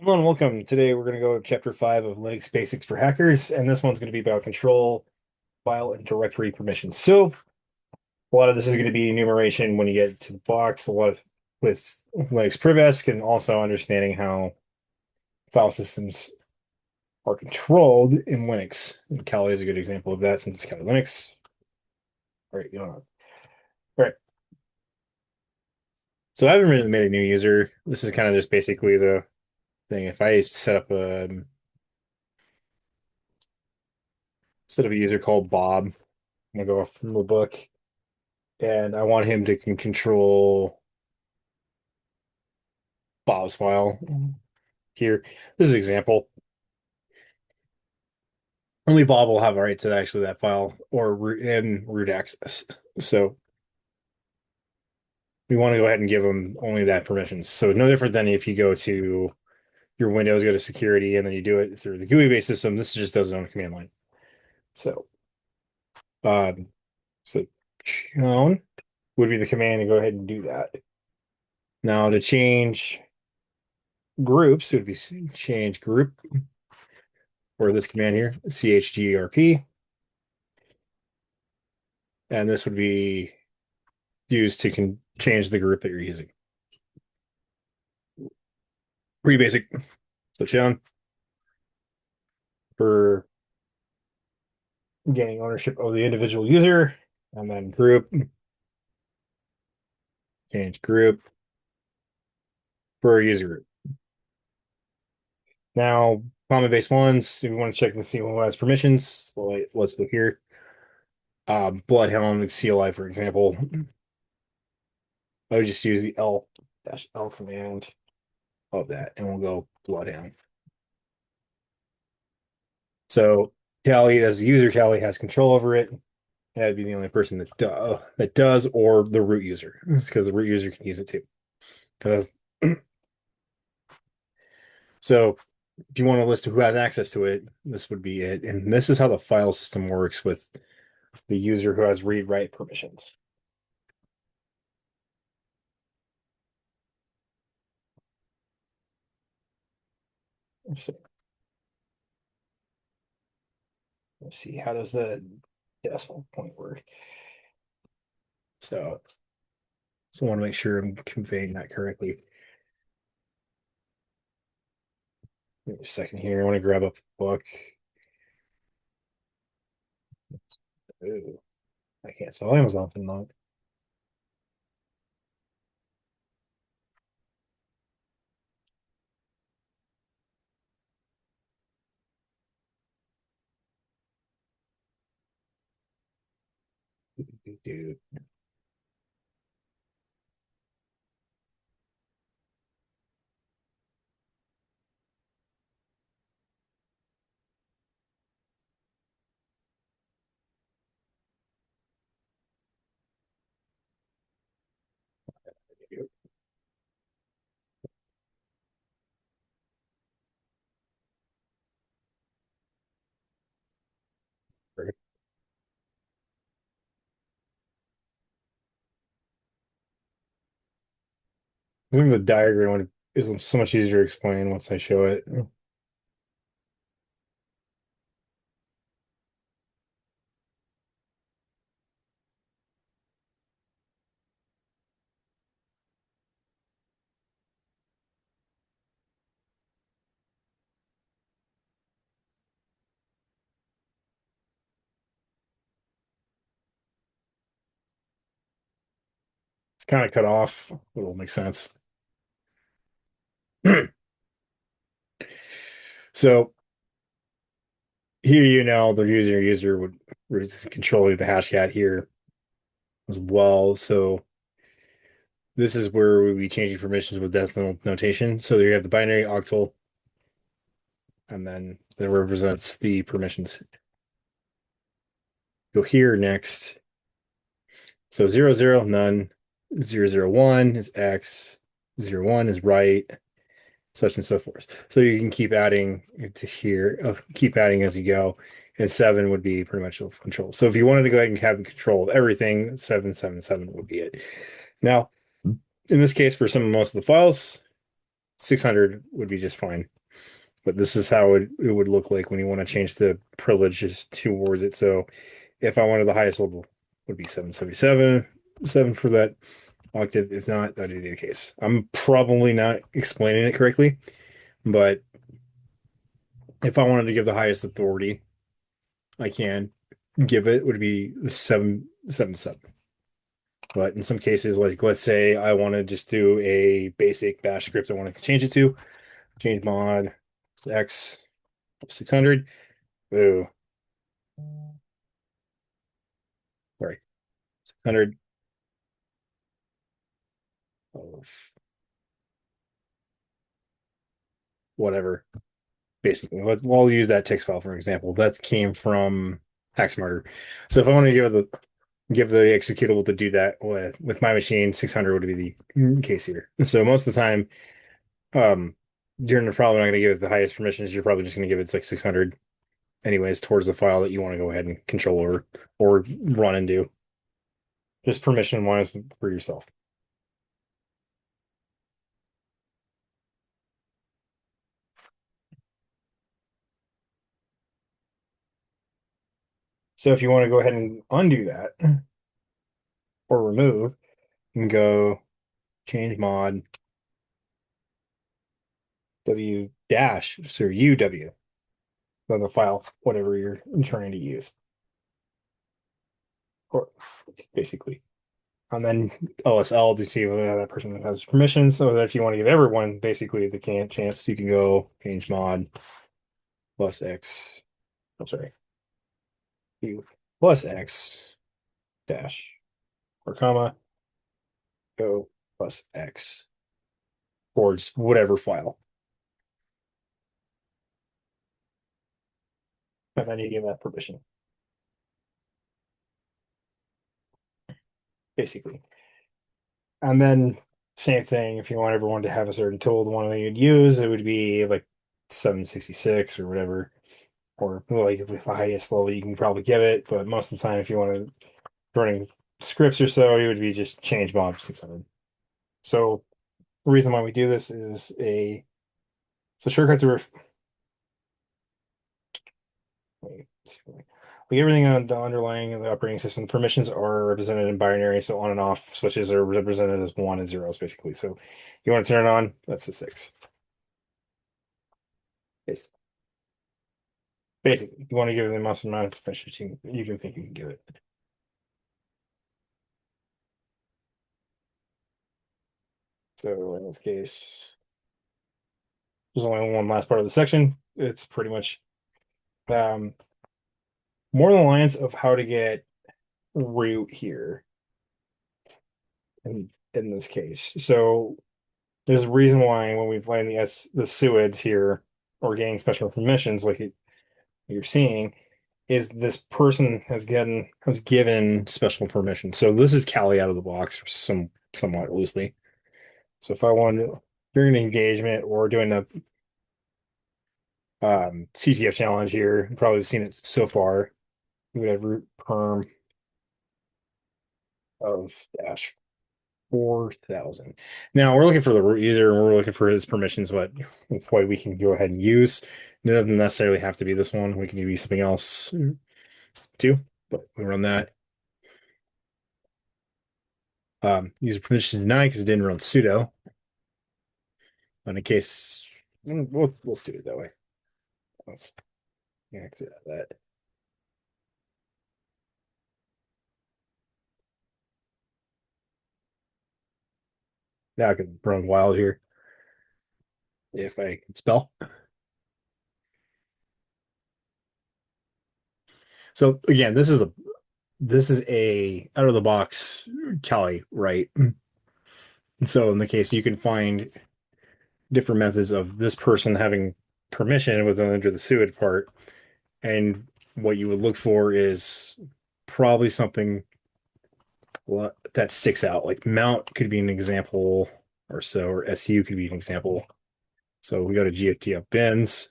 Hello and welcome. Today we're going to go chapter 5 of Linux Basics for Hackers, and this one's going to be about control, file, and directory permissions. So a lot of this is going to be enumeration when you get to the box, a lot of with Linux privesc, and also understanding how file systems are controlled in Linux. And Kali is a good example of that since it's Kali Linux. All right, going on. All right. So I haven't really made a new user. This is kind of just basically the thing. If I set up a user called Bob, I'm gonna go off from the book. And I want him to can control Bob's file here. This is an example. Only Bob will have a right to actually that file or root access. So we want to go ahead and give him only that permissions. So no different than if you go to your Windows, go to security, and then you do it through the GUI-based system. This just does it on a command line. So, um, so chown would be the command to go ahead and do that. Now to change groups, it would be change group. Or this command here, chgrp, and this would be used to change the group that you're using. Pretty basic. So chown for gaining ownership of the individual user, and then group, change group for a user group. Now, common-based ones, if we want to check and see who has permissions, well, let's look here. Bloodhound, CLI, for example. I would just use the L-L command of that, and we'll go Bloodhound. So Callie, as the user, Callie has control over it. That'd be the only person that does, or the root user, because the root user can use it too. Because so if you want a list of who has access to it, this would be it. And this is how the file system works with the user who has read-write permissions. So let's see, how does the decimal point work? So I want to make sure I'm conveying that correctly. Give me a second here. I want to grab up the book. Ooh, I can't spell Amazon for long. Dude. I think the diagram is so much easier to explain once I show it. It's kind of cut off. It'll make sense. So here you know the user would control the hash cat here as well. So this is where we'll be changing permissions with decimal notation. So you have the binary octal, and then that represents the permissions. Go here next. So 00, none. 001 is X. 01 is right. Such and so forth. So you can keep adding to here, keep adding as you go. And 7 would be pretty much control. So if you wanted to go ahead and have control of everything, 777 would be it. Now, in this case, for most of the files, 600 would be just fine. but this is how it would look like when you want to change the privileges towards it. So if I wanted the highest level, it would be 777, 7 for that octave. If not, that would be the case. I'm probably not explaining it correctly, but if I wanted to give the highest authority I can give it would be 777. But in some cases, like let's say I want to just do a basic bash script I want to change it to, change mod X 600. Ooh, sorry, 600 of whatever. Basically, we'll use that text file for example. That came from HackSmarter. So if I want to give the executable to do that with my machine, 600 would be the case here. So most of the time, um, you're probably not going to give it the highest permissions. You're probably just going to give it like 600 anyways towards the file that you want to go ahead and control or run and do. Just permission wise for yourself. So if you want to go ahead and undo that or remove, you can go change mod W dash, so UW, on the file, whatever you're trying to use, or basically. And then OSL to see whether that person has permission. So that if you want to give everyone basically the chance, you can go change mod plus X. I'm sorry, U plus X dash or comma go plus X towards whatever file. And then you give that permission, basically. And then same thing, if you want everyone to have a certain tool, the one that you'd use, it would be like 766 or whatever. Or like if the highest level you can probably give it, but most of the time if you want to running scripts or so, it would be just change mod 600. So the reason why we do this is it's a shortcut to like everything on the underlying of the operating system. Permissions are represented in binary, so on and off switches are represented as one and zeros, basically. So you want to turn it on, that's a 6. Bas- Basically, you want to give it the most amount of permissions you can think you can give it. So in this case, there's only one last part of the section. It's pretty much um, more the lines of how to get root here in this case. So there's a reason why when we find the SUIDs here or getting special permissions like you're seeing is this person has given special permission. So this is Kali out of the box somewhat loosely. So if I want to during an engagement or doing a CTF challenge here, you've probably seen it so far. We would have root perm of dash 4,000. Now we're looking for the root user and we're looking for his permissions, but what we can go ahead and use. None of them necessarily have to be this one. We can use something else too, but we run that. User permission denied because it didn't run sudo. But in case, let's do it that way. Let's exit out of that. Now I can run wild here if I can spell. So again, this is a out of the box Kali, right? And so in the case you can find different methods of this person having permission within under the suid part. And what you would look for is probably something that sticks out. Like mount could be an example or so, or SU could be an example. So we go to GFTF bins.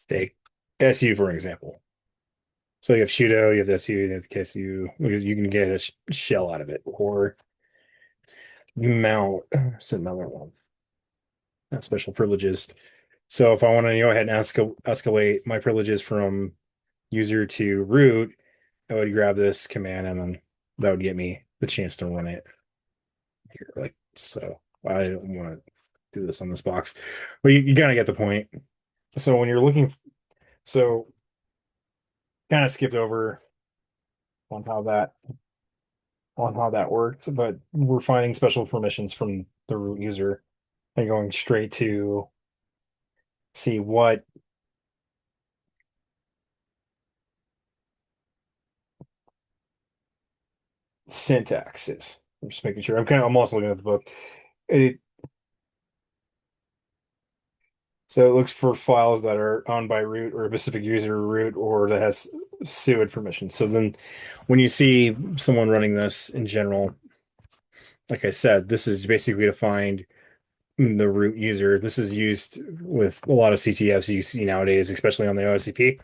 Take SU for an example. So you have sudo, you have the SU, you have the KSU. You can get a shell out of it, or mount some other one. Not special privileges. So if I want to go ahead and escalate my privileges from user to root, I would grab this command and then that would get me the chance to run it here. Like so. I don't want to do this on this box, but you gotta get the point. So when you're looking, so kind of skipped over on how that works, but we're finding special permissions from the root user and going straight to see what syntax is. I'm just making sure. I'm also looking at the book. It So it looks for files that are owned by root or a specific user root or that has suid permission. So then when you see someone running this in general, like I said, this is basically to find the root user. This is used with a lot of CTFs you see nowadays, especially on the OSCP.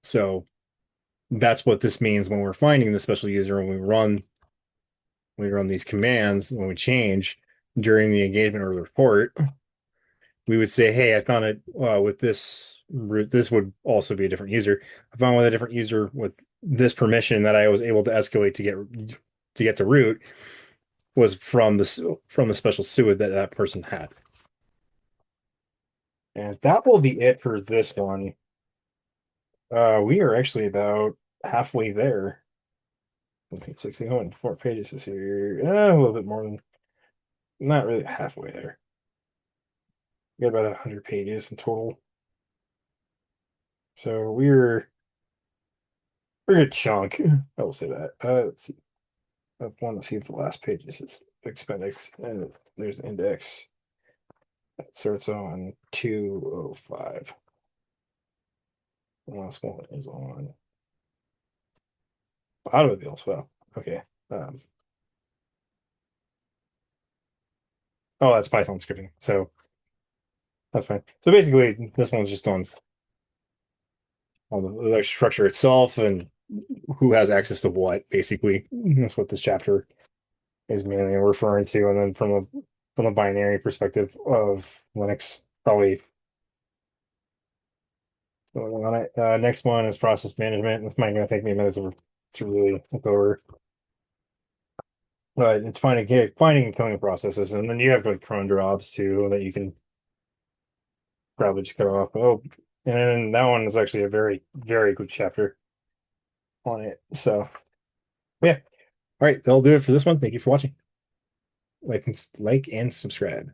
So that's what this means when we're finding the special user and we run these commands, when we change during the engagement or the report, we would say, hey, I found it with this root. This would also be a different user. I found with a different user with this permission that I was able to escalate to get to root was from the special SUID that that person had. And that will be it for this one. We are actually about halfway there. Okay, 60, how many 4 pages is here? A little bit more than, not really halfway there. We got about 100 pages in total. So we're a good chunk. I will say that. Let's see. I want to see if the last page is appendix, and there's an index that starts on 205. The last one is on automobiles. Well, okay. Um, oh, that's Python scripting. So that's fine. So basically, this one's just on the structure itself and who has access to what. Basically, that's what this chapter is mainly referring to. And then from a binary perspective of Linux, probably going on it. Next one is process management. This might gonna take me a minute to really look over. But it's finding and killing processes, and then you have like cron jobs too that you can probably just cut off. Oh, and then that one is actually a very, very good chapter on it. So yeah. All right, that'll do it for this one. Thank you for watching. Like and subscribe.